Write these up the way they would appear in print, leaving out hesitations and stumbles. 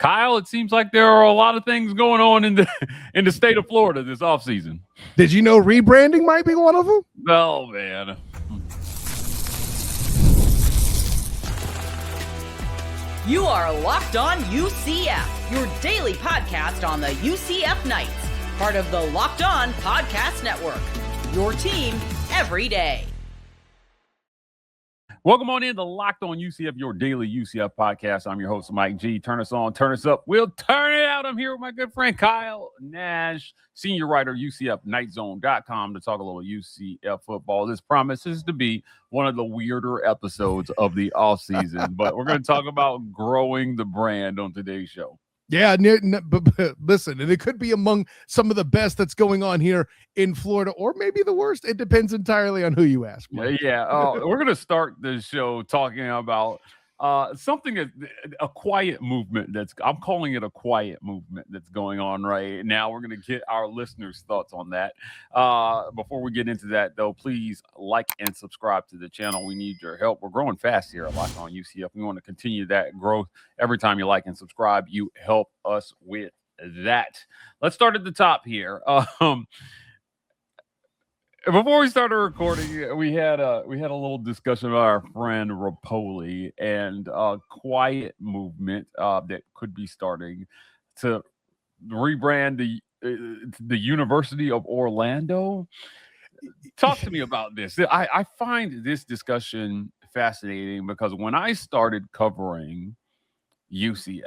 Kyle, it seems like there are a lot of things going on in the state of Florida this offseason. Did you know rebranding might be one of them? Oh, man. You are Locked On UCF, your daily podcast on the UCF Knights, part of the Locked On Podcast Network, your team every day. Welcome on in to Locked On UCF, your daily UCF podcast. I'm your host, Mike G. Turn us on, turn us up. We'll turn it out. I'm here with my good friend Kyle Nash, senior writer, UCFKnightZone.com, to talk a little UCF football. This promises to be one of the weirder episodes of the offseason, but we're going to talk about growing the brand on today's show. Yeah, but listen, and it could be among some of the best that's going on here in Florida, or maybe the worst. It depends entirely on who you ask. Yeah. We're going to start the show talking about something, a quiet movement I'm calling it a quiet movement that's going on right now. We're going to get our listeners' thoughts on that. Before we get into that, though, please like and subscribe to the channel. We need your help. We're growing fast here at Locked On UCF. We want to continue that growth. Every time you like and subscribe, you help us with that. Let's start at the top here. Before we started recording, we had a little discussion about our friend Rapoli and a quiet movement that could be starting to rebrand the University of Orlando. Talk to me about this. I find this discussion fascinating because when I started covering UCF,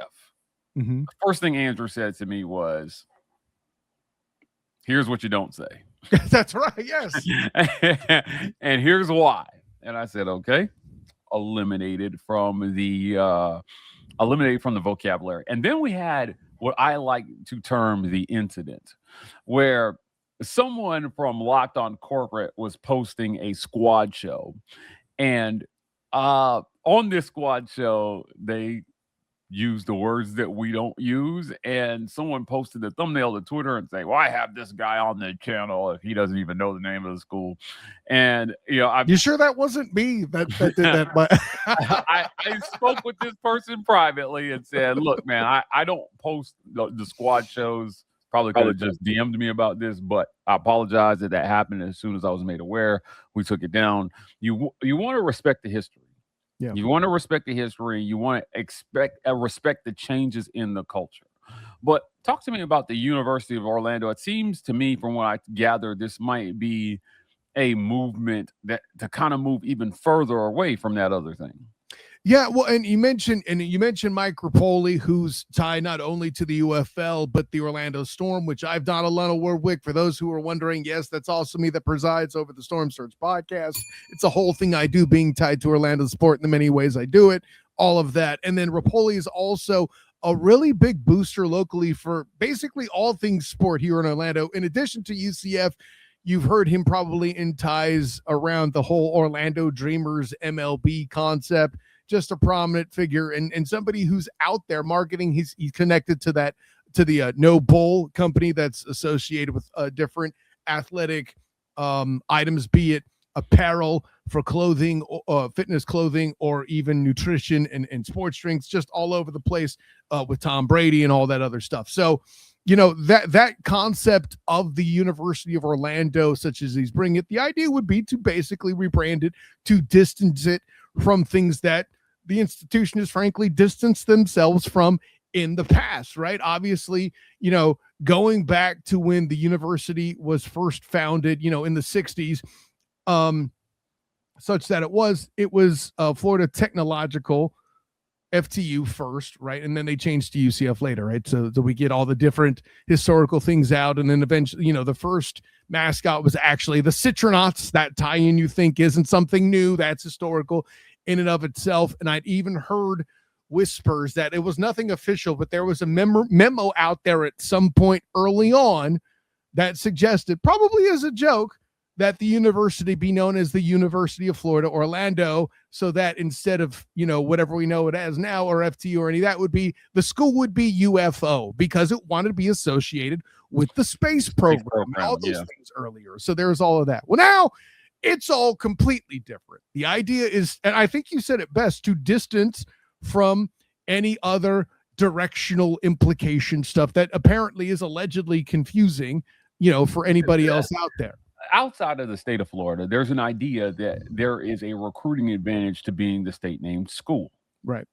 the first thing Andrew said to me was, "Here's what you don't say." That's right. Yes. And here's why. And I said, okay, eliminated from the vocabulary. And then we had what I like to term the incident, where someone from Locked On Corporate was posting a squad show. And on this squad show, they use the words that we don't use, and someone posted a thumbnail to Twitter and say, "Well, I have this guy on the channel if he doesn't even know the name of the school." And you sure that wasn't me that did that? But I spoke with this person privately and said, "Look, man, I don't post the squad shows. Probably could have just DM'd me about this, but I apologize that happened. As soon as I was made aware, we took it down. You want to respect the history." Yeah. You want to respect the history. You want to respect the changes in the culture. But talk to me about the University of Orlando. It seems to me, from what I gather, this might be a movement that to kind of move even further away from that other thing. Yeah, well, and you mentioned Mike Rapoli, who's tied not only to the UFL but the Orlando Storm, which I've done a lot of work with. For those who are wondering, yes, that's also me that presides over the Storm Surge podcast. It's a whole thing I do, being tied to Orlando sport in the many ways I do it, all of that. And then Rapoli is also a really big booster locally for basically all things sport here in Orlando. In addition to UCF, you've heard him probably in ties around the whole Orlando Dreamers MLB concept. Just a prominent figure and somebody who's out there marketing. He's connected to the No Bull company that's associated with different athletic items, be it apparel for clothing, fitness clothing, or even nutrition and sports drinks, just all over the place with Tom Brady and all that other stuff. So, that concept of the University of Orlando, such as he's bringing it, the idea would be to basically rebrand it, to distance it from things that the institution has frankly distanced themselves from in the past, right? Obviously, going back to when the university was first founded, in the 60s, such that it was Florida Technological, FTU first, right? And then they changed to UCF later, right? So we get all the different historical things out. And then eventually, the first mascot was actually the Citronauts. That tie-in you think isn't something new. That's historical in and of itself. And I'd even heard whispers that it was nothing official, but there was a memo out there at some point early on that suggested, probably as a joke, that the university be known as the University of Florida Orlando, so that instead of, whatever we know it as now, or FTU or any, that would be, the school would be UFO, because it wanted to be associated with the space program, all those things earlier. So there's all of that. Well, now it's all completely different. The idea is, and I think you said it best, to distance from any other directional implication stuff that apparently is allegedly confusing, for anybody else out there. Outside of the state of Florida, there's an idea that there is a recruiting advantage to being the state named school. Right.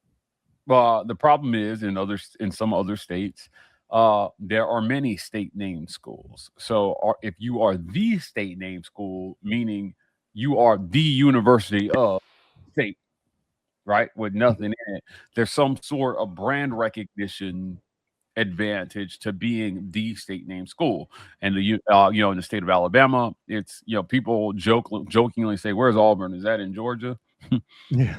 The problem is in some other states, there are many state named schools. So if you are the state named school, meaning you are the university of state, right, with nothing in it, there's some sort of brand recognition advantage to being the state named school. And in the state of Alabama, it's people jokingly say, "Where's Auburn? Is that in Georgia?" Yeah.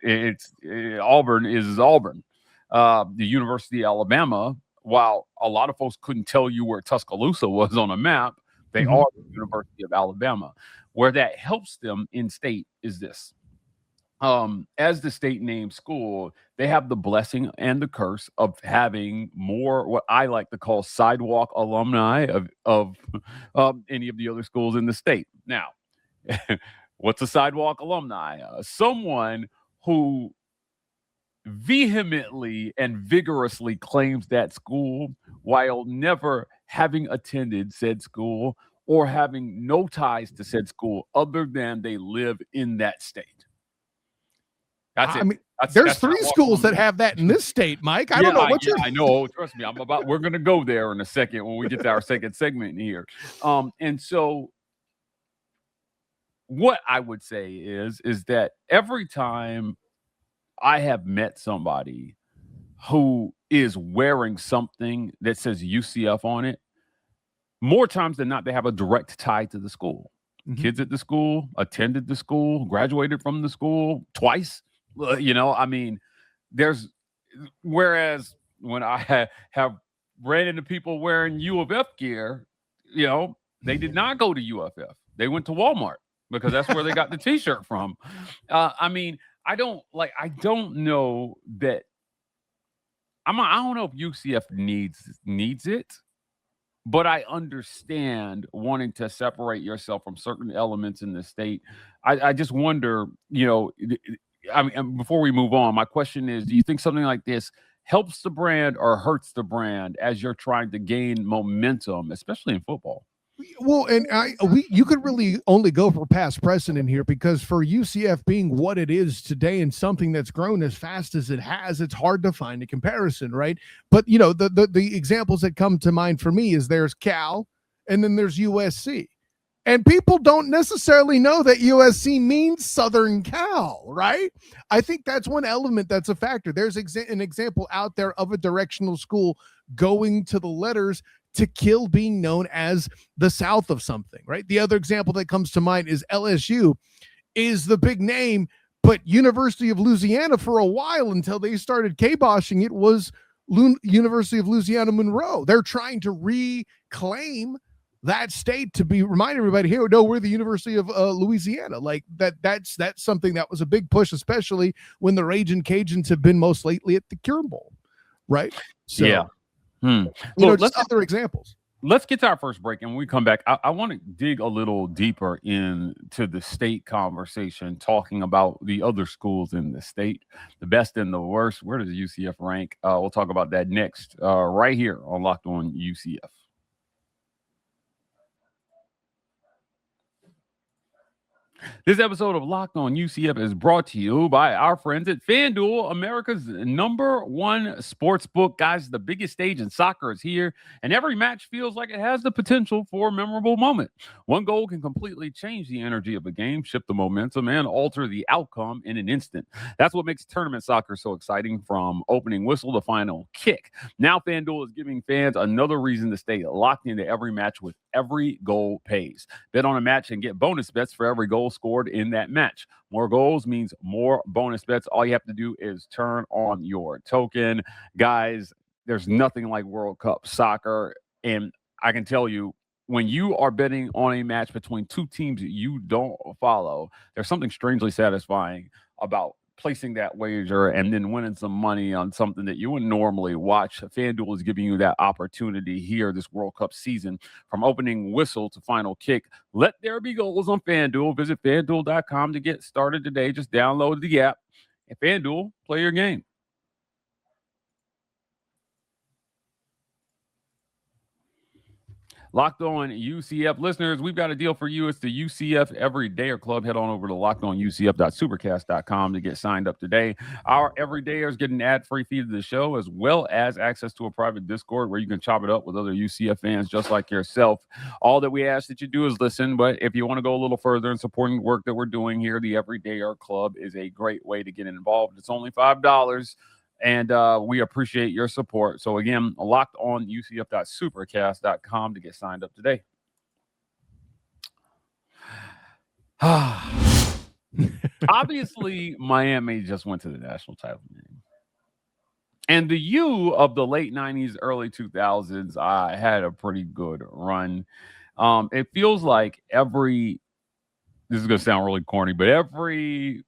It's Auburn is Auburn. The University of Alabama, while a lot of folks couldn't tell you where Tuscaloosa was on a map, they are the University of Alabama. Where that helps them in state is this. As the state named school, they have the blessing and the curse of having more what I like to call sidewalk alumni of any of the other schools in the state. Now, what's a sidewalk alumni? Someone who vehemently and vigorously claims that school while never having attended said school or having no ties to said school other than they live in that state. That's it. I mean, there's 3 schools that have that in this state, Mike. I don't know what I know. Trust me, we're going to go there in a second when we get to our second segment here. And so what I would say is that every time I have met somebody who is wearing something that says UCF on it, more times than not, they have a direct tie to the school. Mm-hmm. Kids at the school, attended the school, graduated from the school twice. Whereas when I have ran into people wearing U of F gear, they did not go to UFF. They went to Walmart because that's where they got the t-shirt from. I don't know that. I don't know if UCF needs it, but I understand wanting to separate yourself from certain elements in the state. I just wonder, before we move on, my question is, do you think something like this helps the brand or hurts the brand as you're trying to gain momentum, especially in football? Well, and you could really only go for past precedent here, because for UCF being what it is today and something that's grown as fast as it has, it's hard to find a comparison, right? But the examples that come to mind for me is there's Cal and then there's USC. And people don't necessarily know that USC means Southern Cal, right? I think that's one element that's a factor. There's an example out there of a directional school going to the letters to kill being known as the South of something, right? The other example that comes to mind is LSU is the big name, but University of Louisiana for a while until they started kiboshing it was University of Louisiana Monroe. They're trying to reclaim that state to be remind everybody here, no, we're the University of Louisiana. Like that's something that was a big push, especially when the Ragin' Cajuns have been most lately at the Cure Bowl, right? So, yeah. Just other examples. Let's get to our first break, and when we come back, I want to dig a little deeper into the state conversation, talking about the other schools in the state, the best and the worst. Where does UCF rank? We'll talk about that next, right here on Locked On UCF. This episode of Locked On UCF is brought to you by our friends at FanDuel, America's #1 sports book. Guys, the biggest stage in soccer is here, and every match feels like it has the potential for a memorable moment. One goal can completely change the energy of a game, shift the momentum, and alter the outcome in an instant. That's what makes tournament soccer so exciting, from opening whistle to final kick. Now FanDuel is giving fans another reason to stay locked into every match with every goal pays. Bet on a match and get bonus bets for every goal scored in that match. More goals means more bonus bets. All you have to do is turn on your token. Guys, there's nothing like World Cup soccer. And I can tell you, when you are betting on a match between two teams you don't follow, there's something strangely satisfying about placing that wager and then winning some money on something that you wouldn't normally watch. FanDuel is giving you that opportunity here this World Cup season. From opening whistle to final kick, let there be goals on FanDuel. Visit FanDuel.com to get started today. Just download the app. And FanDuel, play your game. Locked On UCF listeners, we've got a deal for you. It's the UCF Everydayer Club. Head on over to lockedonucf.supercast.com to get signed up today. Our Everydayers get an ad-free feed of the show, as well as access to a private Discord where you can chop it up with other UCF fans just like yourself. All that we ask that you do is listen, but if you want to go a little further in supporting the work that we're doing here, the Everydayer Club is a great way to get involved. It's only $5. And we appreciate your support. So, again, locked on UCF.supercast.com to get signed up today. Obviously, Miami just went to the national title game. And the U of the late 90s, early 2000s had a pretty good run. It feels like this is going to sound really corny, but every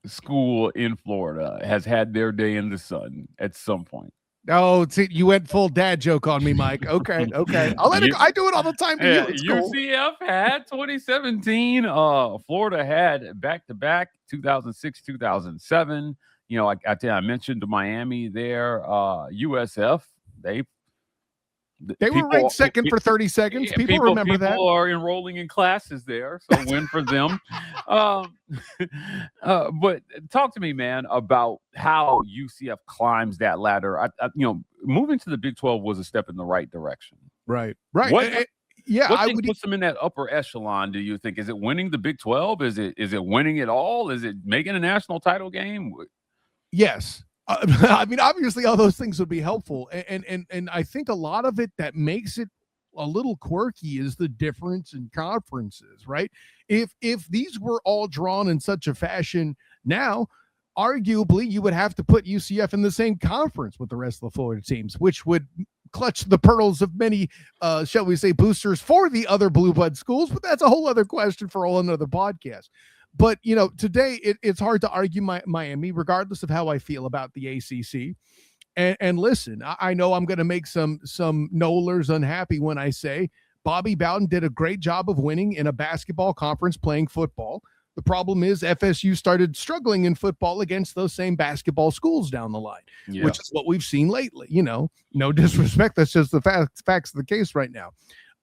school in Florida has had their day in the sun at some point. Oh, see, you went full dad joke on me, Mike. Okay. I'll let it go. I do it all the time to you. It's cool. UCF had 2017. Florida had back-to-back 2006, 2007. You know, I mentioned Miami there. USF, they were ranked second for 30 seconds. People remember that. People are enrolling in classes there, so win for them. But talk to me, man, about how UCF climbs that ladder. Moving to the Big 12 was a step in the right direction. Right. What puts them in that upper echelon, do you think? Is it winning the Big 12? Is it winning it all? Is it making a national title game? Yes. I mean, obviously, all those things would be helpful, and I think a lot of it that makes it a little quirky is the difference in conferences, right? If these were all drawn in such a fashion now, arguably you would have to put UCF in the same conference with the rest of the Florida teams, which would clutch the pearls of many, shall we say, boosters for the other blue blood schools. But that's a whole other question for a whole another podcast. But, today it's hard to argue Miami, regardless of how I feel about the ACC. And listen, I know I'm going to make some Nolers unhappy when I say Bobby Bowden did a great job of winning in a basketball conference playing football. The problem is FSU started struggling in football against those same basketball schools down the line, which is what we've seen lately. No disrespect. That's just the facts of the case right now.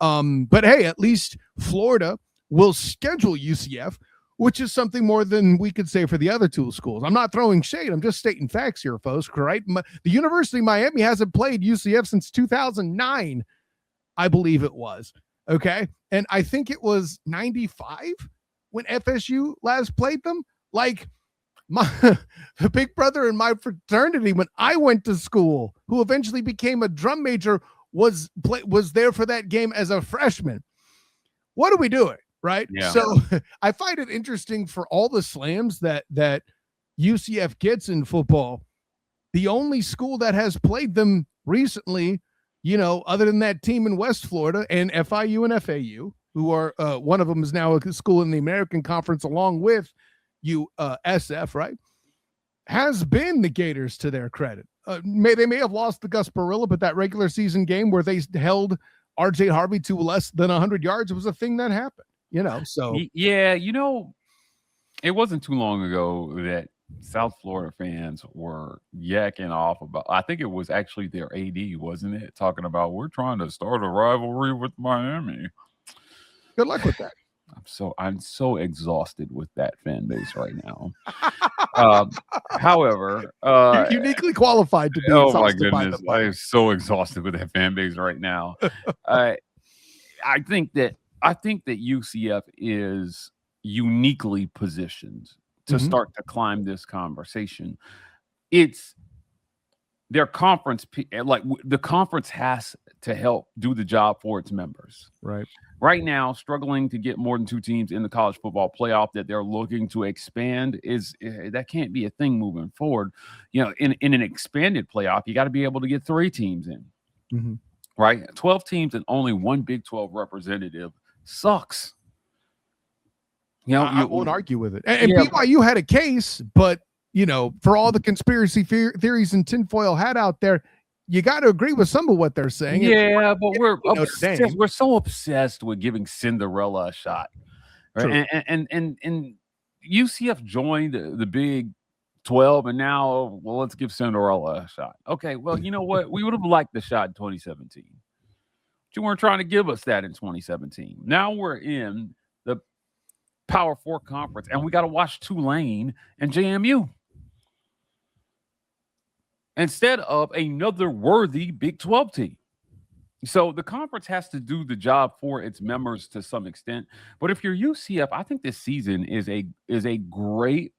But hey, at least Florida will schedule UCF, which is something more than we could say for the other two schools. I'm not throwing shade. I'm just stating facts here, folks, right? The University of Miami hasn't played UCF since 2009, I believe it was, okay? And I think it was 95 when FSU last played them. Like, the big brother in my fraternity, when I went to school, who eventually became a drum major, was there for that game as a freshman. What are we doing? Right. Yeah. So I find it interesting for all the slams that UCF gets in football. The only school that has played them recently, other than that team in West Florida and FIU and FAU, who are one of them is now a school in the American Conference along with SF, right, has been the Gators, to their credit. They may have lost to Gus Barilla, but that regular season game where they held RJ Harvey to less than 100 yards was a thing that happened. So yeah, it wasn't too long ago that South Florida fans were yakking off about, I think it was actually their AD, wasn't it? Talking about, we're trying to start a rivalry with Miami. Good luck with that. I'm so exhausted with that fan base right now. However, you're uniquely qualified to be. Oh my goodness, I am so exhausted with that fan base right now. I think that UCF is uniquely positioned to start to climb this conversation. It's their conference, like the conference has to help do the job for its members. Right now, struggling to get more than 2 teams in the college football playoff that they're looking to expand that can't be a thing moving forward. In an expanded playoff, you got to be able to get 3 teams in, right? 12 teams and only 1 Big 12 representative sucks. I won't argue with it. And BYU had a case, but for all the conspiracy theories and tinfoil hat out there, you got to agree with some of what they're saying. Yeah, but we're so obsessed with giving Cinderella a shot, right? And UCF joined the Big 12, and now, let's give Cinderella a shot. Okay, well, you know what? We would have liked the shot in 2017. you weren't trying to give us that in 2017. Now we're in the Power 4 conference, and we got to watch Tulane and JMU instead of another worthy Big 12 team. So the conference has to do the job for its members to some extent. But if you're UCF, I think this season is a great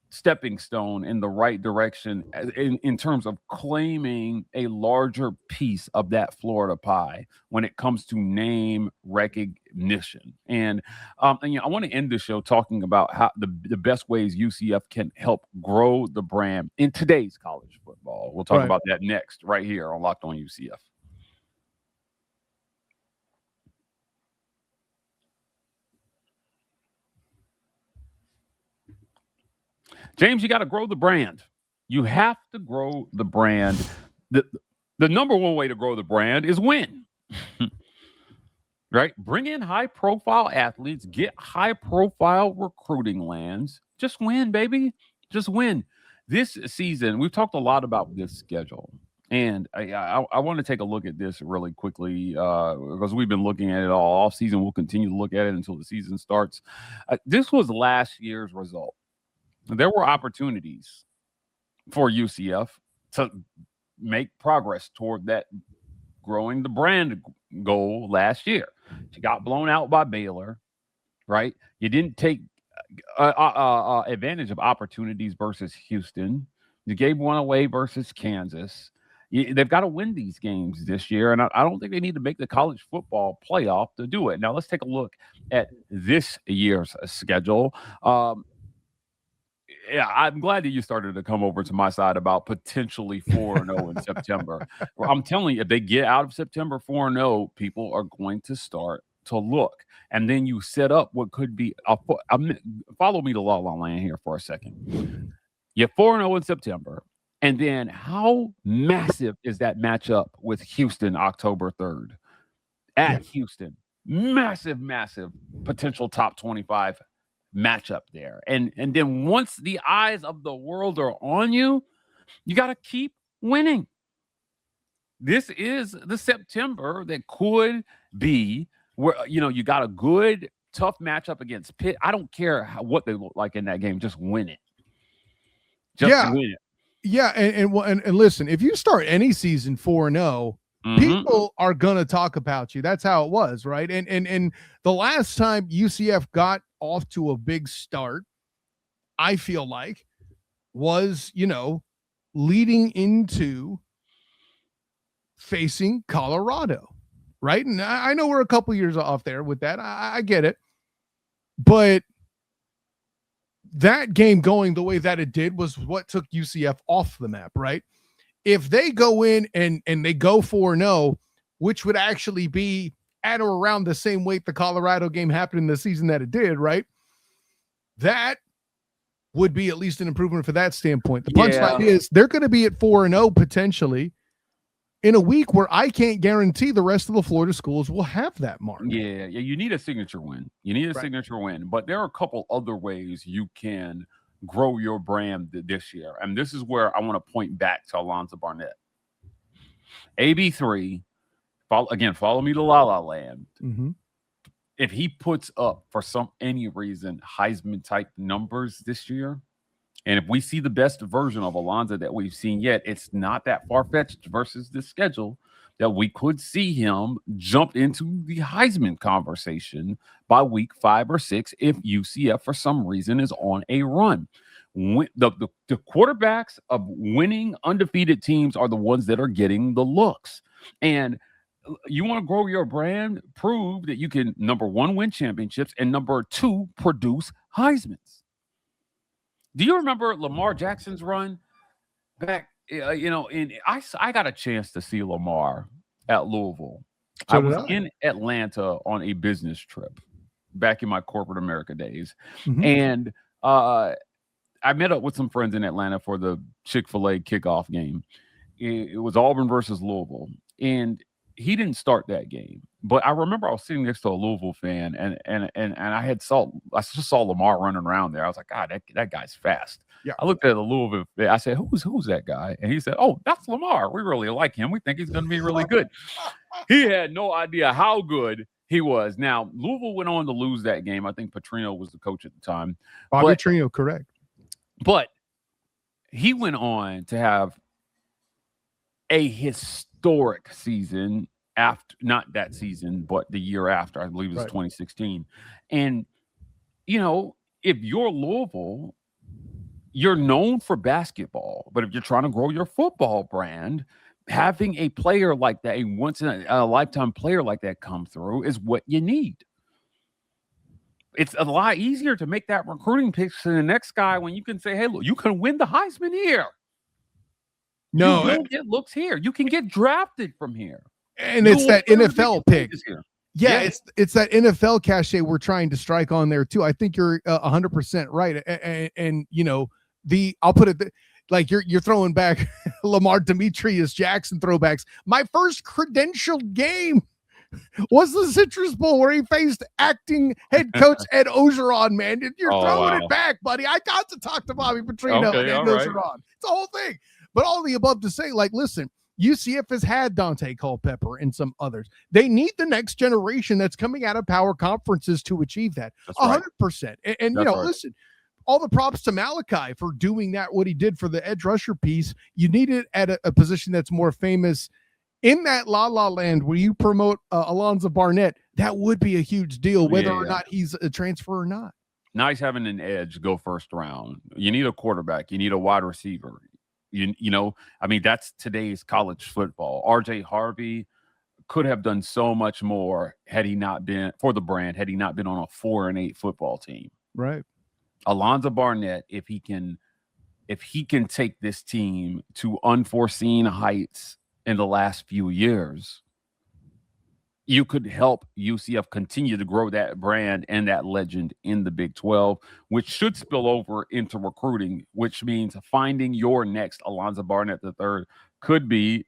stepping stone in the right direction in terms of claiming a larger piece of that Florida pie when it comes to name recognition. And I want to end the show talking about how the best ways UCF can help grow the brand in today's college football. We'll talk about that next right here on Locked On UCF. James, you got to grow the brand. You have to grow the brand. The number one way to grow the brand is win. Right? Bring in high-profile athletes. Get high-profile recruiting lands. Just win, baby. Just win. This season, we've talked a lot about this schedule. And I want to take a look at this really quickly because we've been looking at it all off season. We'll continue to look at it until the season starts. This was last year's result. There were opportunities for UCF to make progress toward that growing the brand goal last year. You got blown out by Baylor, right? You didn't take advantage of opportunities versus Houston. You gave one away versus Kansas. They've got to win these games this year, and I don't think they need to make the college football playoff to do it. Now, let's take a look at this year's schedule. Yeah, I'm glad that you started to come over to my side about potentially 4-0 in September. I'm telling you, if they get out of September 4-0, people are going to start to look. And then you set up what could be follow me to La La Land here for a second. You're 4-0 in September. And then how massive is that matchup with Houston October 3rd? At Houston. Massive, massive potential top 25 matchup there. And then once the eyes of the world are on you, you got to keep winning. This is the September that could be where, you got a good, tough matchup against Pitt. I don't care what they look like in that game. Just win it. Just win it. Yeah. And listen, if you start any season 4-0, people are going to talk about you. That's how it was, right? And the last time UCF got off to a big start, I feel like, was, leading into facing Colorado, right? And I know we're a couple years off there with that. I get it. But that game going the way that it did was what took UCF off the map, right? If they go in and they go 4-0, which would actually be at or around the same weight the Colorado game happened in the season that it did, right? That would be at least an improvement for that standpoint. The punchline is they're going to be at 4-0 potentially in a week where I can't guarantee the rest of the Florida schools will have that mark. Yeah, you need a signature win. You need a signature win. But there are a couple other ways you can grow your brand this year. And this is where I want to point back to Alonza Barnett. AB3, follow me to La La Land. Mm-hmm. If he puts up for any reason Heisman type numbers this year, and if we see the best version of Alonza that we've seen yet, it's not that far-fetched versus the schedule that we could see him jump into the Heisman conversation by week 5 or 6 if UCF for some reason is on a run. The quarterbacks of winning undefeated teams are the ones that are getting the looks. And you want to grow your brand, prove that you can, number 1, win championships, and number 2, produce Heismans. Do you remember Lamar Jackson's run back? I got a chance to see Lamar at Louisville. I was in Atlanta on a business trip back in my corporate America days. Mm-hmm. And I met up with some friends in Atlanta for the Chick-fil-A kickoff game. It was Auburn versus Louisville. And he didn't start that game, but I remember I was sitting next to a Louisville fan, and I just saw Lamar running around there. I was like, God, that guy's fast. Yeah. I looked at the Louisville. I said, who's that guy? And he said, oh, that's Lamar. We really like him. We think he's going to be really good. He had no idea how good he was. Now, Louisville went on to lose that game. I think Petrino was the coach at the time. Bobby Petrino, correct. But he went on to have a historic season after, not that season, but the year after. I believe it was 2016. And, you know, if you're Louisville, you're known for basketball, but if you're trying to grow your football brand, having a player like that, a once in a lifetime player like that come through is what you need. It's a lot easier to make that recruiting pitch to the next guy when you can say, hey, look, you can win the Heisman here. No, you will get looks here. You can get drafted from here. And it's that NFL pick. Yeah, it's that NFL cachet we're trying to strike on there too. I think you're 100% right. And you know, I'll put it like you're throwing back Lamar Demetrius Jackson throwbacks. My first credentialed game was the Citrus Bowl where he faced acting head coach Ed Ogeron, man. You're throwing it back, buddy. I got to talk to Bobby Petrino and Ed Ogeron. It's the whole thing. But all the above to say, like, listen, UCF has had Dante Culpepper and some others. They need the next generation that's coming out of power conferences to achieve that. 100%. And you know, listen, all the props to Malachi for doing that, what he did for the edge rusher piece. You need it at a position that's more famous in that La La Land where you promote Alonza Barnett. That would be a huge deal, whether or not he's a transfer or not. Nice having an edge go first round. You need a quarterback. You need a wide receiver. You know, I mean, that's today's college football. RJ Harvey could have done so much more had he not been for the brand, had he not been on a 4-8 football team. Right. Alonza Barnett, if he can take this team to unforeseen heights in the last few years, you could help UCF continue to grow that brand and that legend in the Big 12, which should spill over into recruiting, which means finding your next Alonza Barnett III could be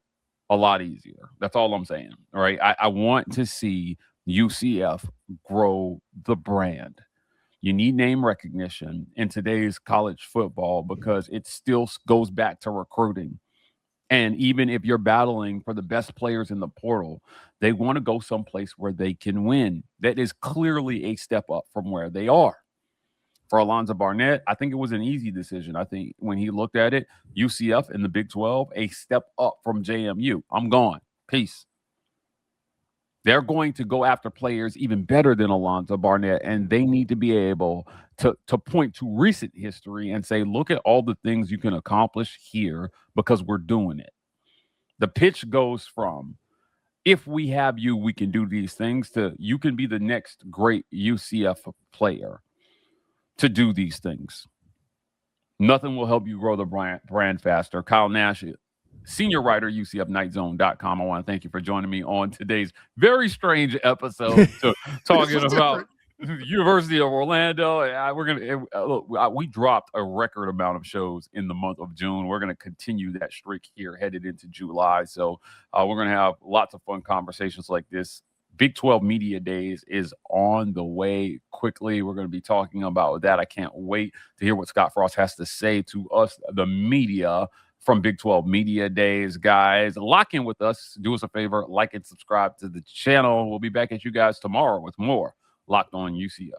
a lot easier. That's all I'm saying. All right. I want to see UCF grow the brand. You need name recognition in today's college football because it still goes back to recruiting. And even if you're battling for the best players in the portal, they want to go someplace where they can win. That is clearly a step up from where they are. For Alonza Barnett, I think it was an easy decision. I think when he looked at it, UCF in the Big 12, a step up from JMU. I'm gone. Peace. They're going to go after players even better than Alonza Barnett, and they need to be able to point to recent history and say, look at all the things you can accomplish here because we're doing it. The pitch goes from, if we have you, we can do these things, to you can be the next great UCF player to do these things. Nothing will help you grow the brand faster. Kyle Nash, senior writer, UCFKnightZone.com. I want to thank you for joining me on today's very strange episode talking about University of Orlando. We dropped a record amount of shows in the month of June. We're going to continue that streak here headed into July. So we're going to have lots of fun conversations like this. Big 12 Media Days is on the way quickly. We're going to be talking about that. I can't wait to hear what Scott Frost has to say to us, the media, from Big 12 Media Days. Guys, lock in with us. Do us a favor, like and subscribe to the channel. We'll be back at you guys tomorrow with more Locked On UCF.